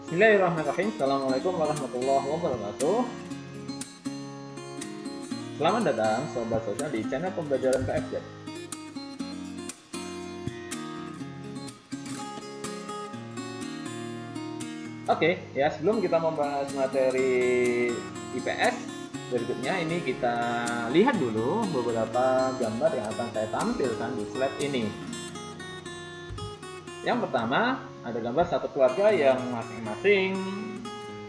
Bismillahirrahmanirrahim. Assalamualaikum warahmatullahi wabarakatuh. Selamat datang Sobat Sosial di channel pembelajaran KFZ. Oke, ya sebelum kita membahas materi IPS, berikutnya ini kita lihat dulu beberapa gambar yang akan saya tampilkan di slide ini. Yang pertama, ada gambar satu keluarga yang masing-masing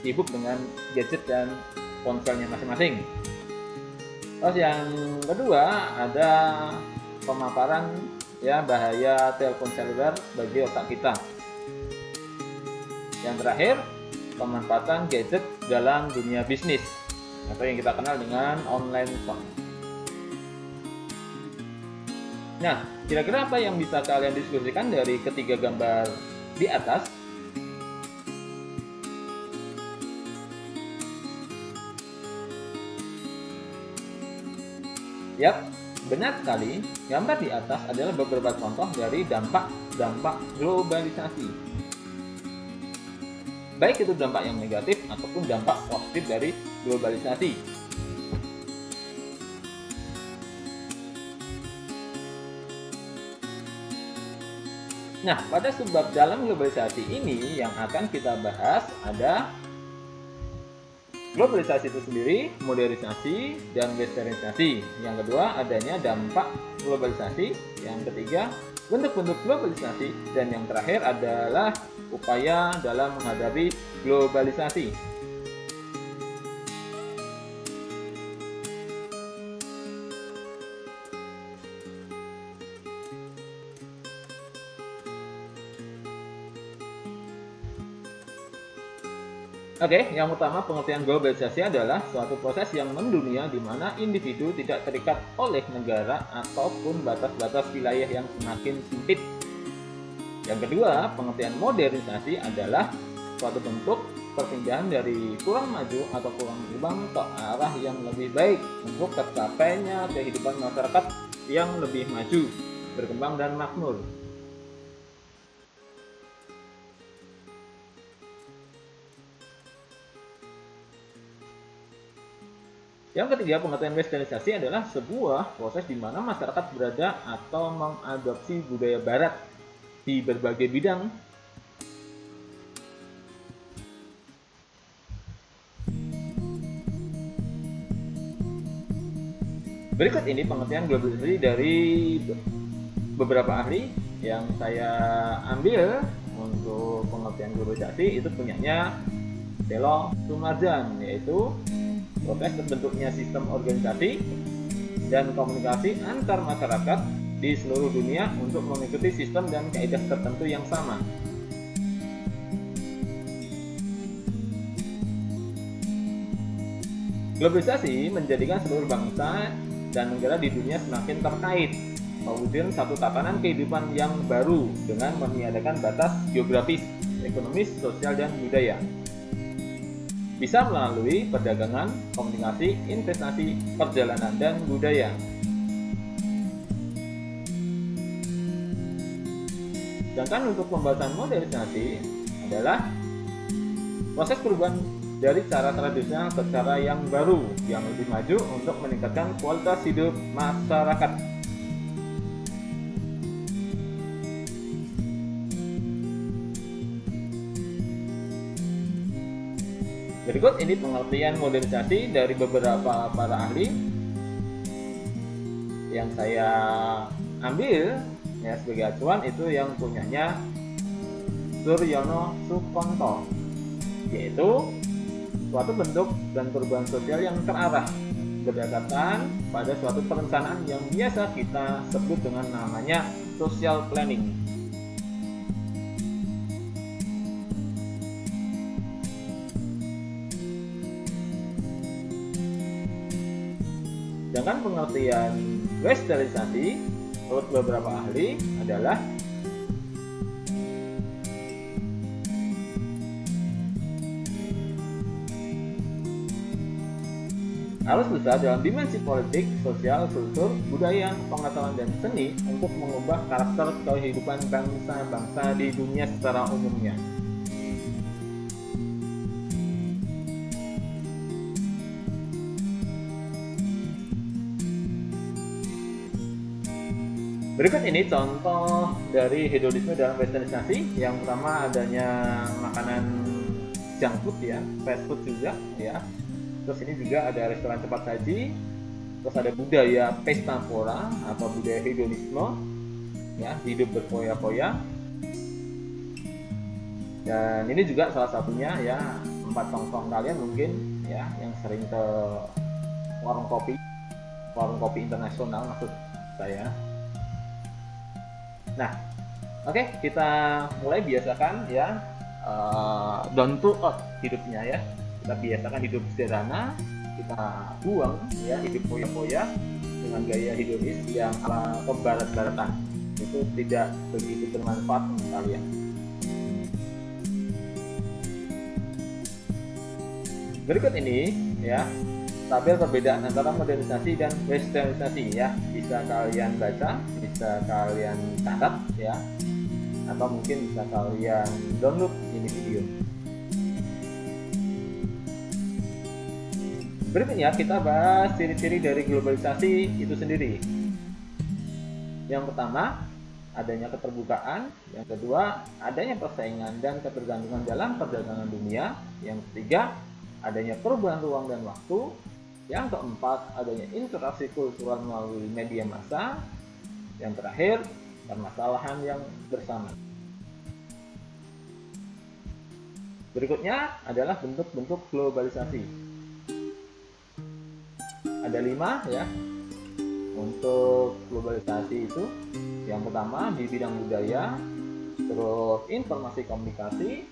sibuk dengan gadget dan ponselnya masing-masing. Terus yang kedua, ada pemaparan bahaya telepon seluler bagi otak kita. Yang terakhir, pemanfaatan gadget dalam dunia bisnis atau yang kita kenal dengan online shop. Nah, kira-kira apa yang bisa kalian diskusikan dari ketiga gambar di atas? Yap, benar sekali. Gambar di atas adalah beberapa contoh dari dampak globalisasi. Baik itu dampak yang negatif ataupun dampak positif dari globalisasi. Nah, pada sebab dalam globalisasi ini yang akan kita bahas ada globalisasi itu sendiri, modernisasi, dan westernisasi. Yang kedua, adanya dampak globalisasi. Yang ketiga, bentuk-bentuk globalisasi. Dan yang terakhir adalah upaya dalam menghadapi globalisasi. Oke, yang utama pengertian globalisasi adalah suatu proses yang mendunia di mana individu tidak terikat oleh negara ataupun batas-batas wilayah yang semakin sempit. Yang kedua, pengertian modernisasi adalah suatu bentuk perpindahan dari kurang maju atau kurang berkembang ke arah yang lebih baik untuk tercapainya kehidupan masyarakat yang lebih maju, berkembang dan makmur. Yang ketiga, pengertian westernisasi adalah sebuah proses di mana masyarakat berada atau mengadopsi budaya barat di berbagai bidang. Berikut ini pengertian globalisasi dari beberapa ahli yang saya ambil untuk pengertian globalisasi. Itu punyanya Delo Sumarjan, yaitu proses terbentuknya sistem organisasi dan komunikasi antar masyarakat di seluruh dunia untuk mengikuti sistem dan kaidah tertentu yang sama. Globalisasi menjadikan seluruh bangsa dan negara di dunia semakin terkait, mewujudkan satu tatanan kehidupan yang baru dengan meniadakan batas geografis, ekonomis, sosial, dan budaya. Bisa melalui perdagangan, komunikasi, investasi, perjalanan, dan budaya. Sedangkan untuk pembahasan modernisasi adalah proses perubahan dari cara tradisional ke cara yang baru, yang lebih maju untuk meningkatkan kualitas hidup masyarakat. Berikut ini pengertian modernisasi dari beberapa para ahli yang saya ambil sebagai acuan. Itu yang punyanya Suryono Sukonto, yaitu suatu bentuk dan perubahan sosial yang terarah berdasarkan pada suatu perencanaan yang biasa kita sebut dengan namanya social planning. Sedangkan pengertian westernisasi menurut beberapa ahli adalah harus besar dalam dimensi politik, sosial, kultur, budaya, pengetahuan, dan seni untuk mengubah karakter kehidupan bangsa-bangsa di dunia secara umumnya. Berikut ini contoh dari hedonisme dalam westernisasi. Yang pertama adanya makanan junk food ya, fast food juga ya. Terus ini juga ada restoran cepat saji. Terus ada budaya pesta pora atau budaya hedonisme ya, hidup berfoya-foya. Dan ini juga salah satunya ya, tempat tongkrong kalian mungkin ya yang sering ke warung kopi internasional maksud saya. Nah, oke, kita mulai biasakan ya down to earth hidupnya ya. Kita biasakan hidup sederhana, kita buang ya hidup foya-foya dengan gaya hedonis yang ala kebarat-baratan. Itu tidak begitu bermanfaat untuk kalian. Berikut ini ya, tabel perbedaan antara modernisasi dan westernisasi ya, bisa kalian baca, bisa kalian catat ya, atau mungkin bisa kalian download ini video. Berikutnya kita bahas ciri-ciri dari globalisasi itu sendiri. Yang pertama, adanya keterbukaan. Yang kedua, adanya persaingan dan ketergantungan dalam perdagangan dunia. Yang ketiga, adanya perubahan ruang dan waktu. Yang keempat, adanya interaksi kultural melalui media massa. Yang terakhir, permasalahan yang bersama. Berikutnya adalah bentuk-bentuk globalisasi. Ada 5 ya untuk globalisasi itu. Yang pertama di bidang budaya, terus informasi komunikasi,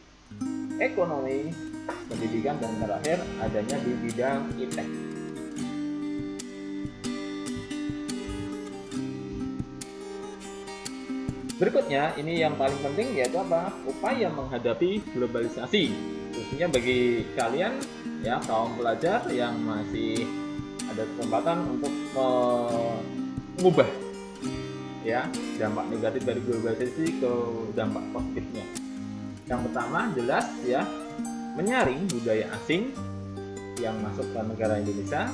ekonomi, pendidikan, dan terakhir adanya di bidang iptek. Berikutnya, ini yang paling penting yaitu apa? Upaya menghadapi globalisasi. Khususnya bagi kalian ya kaum pelajar yang masih ada kesempatan untuk mengubah ya dampak negatif dari globalisasi ke dampak positifnya. Yang pertama jelas ya, menyaring budaya asing yang masuk ke negara Indonesia.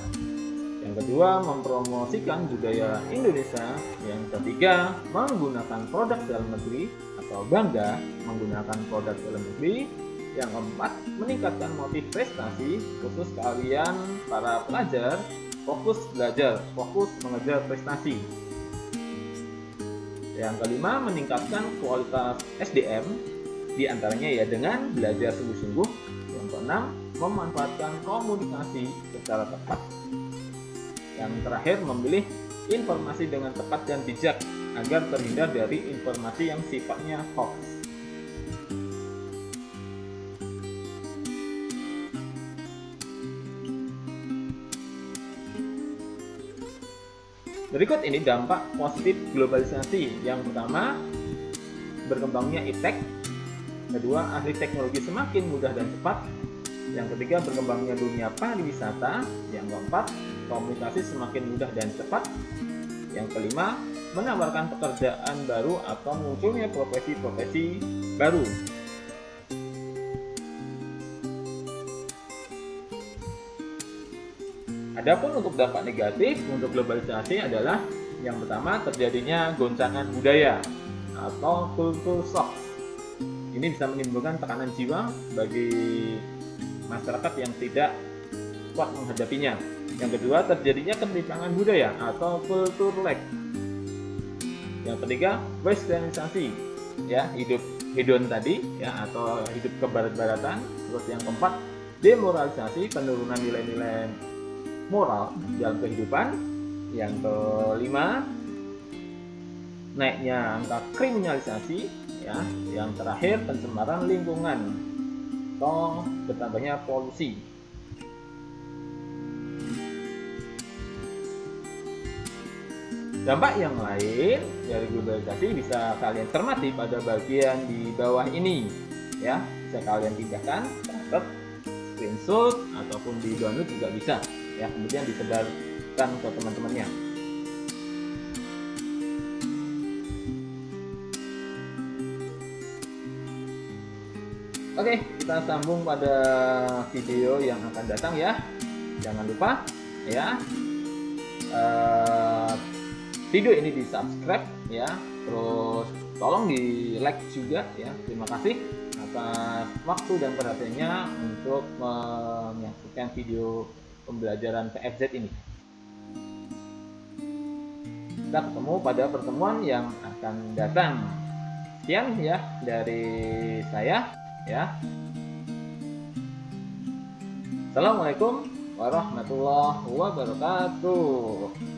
Yang kedua, mempromosikan budaya Indonesia. Yang ketiga, menggunakan produk dalam negeri atau bangga menggunakan produk dalam negeri. Yang keempat, meningkatkan motif prestasi, khusus kalian para pelajar, fokus belajar, fokus mengejar prestasi. Yang kelima, meningkatkan kualitas SDM, diantaranya ya dengan belajar sungguh-sungguh. Yang keenam, memanfaatkan komunikasi secara tepat. Yang terakhir, memilih informasi dengan tepat dan bijak agar terhindar dari informasi yang sifatnya hoax. Berikut ini dampak positif globalisasi. Yang pertama, berkembangnya iptek. Kedua, ahli teknologi semakin mudah dan cepat. Yang ketiga, berkembangnya dunia pariwisata. Yang keempat, komunikasi semakin mudah dan cepat. Yang kelima, menawarkan pekerjaan baru atau munculnya profesi-profesi baru. Adapun untuk dampak negatif untuk globalisasi adalah yang pertama, terjadinya goncangan budaya atau culture shock. Ini bisa menimbulkan tekanan jiwa bagi masyarakat yang tidak kuat menghadapinya. Yang kedua, terjadinya ketimpangan budaya atau culture lag. Yang ketiga, westernisasi, ya hidup hedon tadi, ya atau hidup kebarat-baratan. Terus yang keempat, demoralisasi, penurunan nilai-nilai moral dalam kehidupan. Yang kelima, naiknya angka kriminalisasi, ya. Yang terakhir, pencemaran lingkungan atau bertambahnya polusi. Dampak yang lain dari globalisasi bisa kalian cermati pada bagian di bawah ini, ya. Bisa kalian pindahkan, catat, screenshot, ataupun di download juga bisa. ya, kemudian disebarkan ke teman-temannya. Oke, kita sambung pada video yang akan datang ya. Jangan lupa ya, video ini di subscribe ya, terus tolong di like juga ya. Terima kasih atas waktu dan perhatiannya untuk menyaksikan video pembelajaran PFZ ini. Kita ketemu pada pertemuan yang akan datang. Sekian ya dari saya ya. Assalamualaikum warahmatullahi wabarakatuh.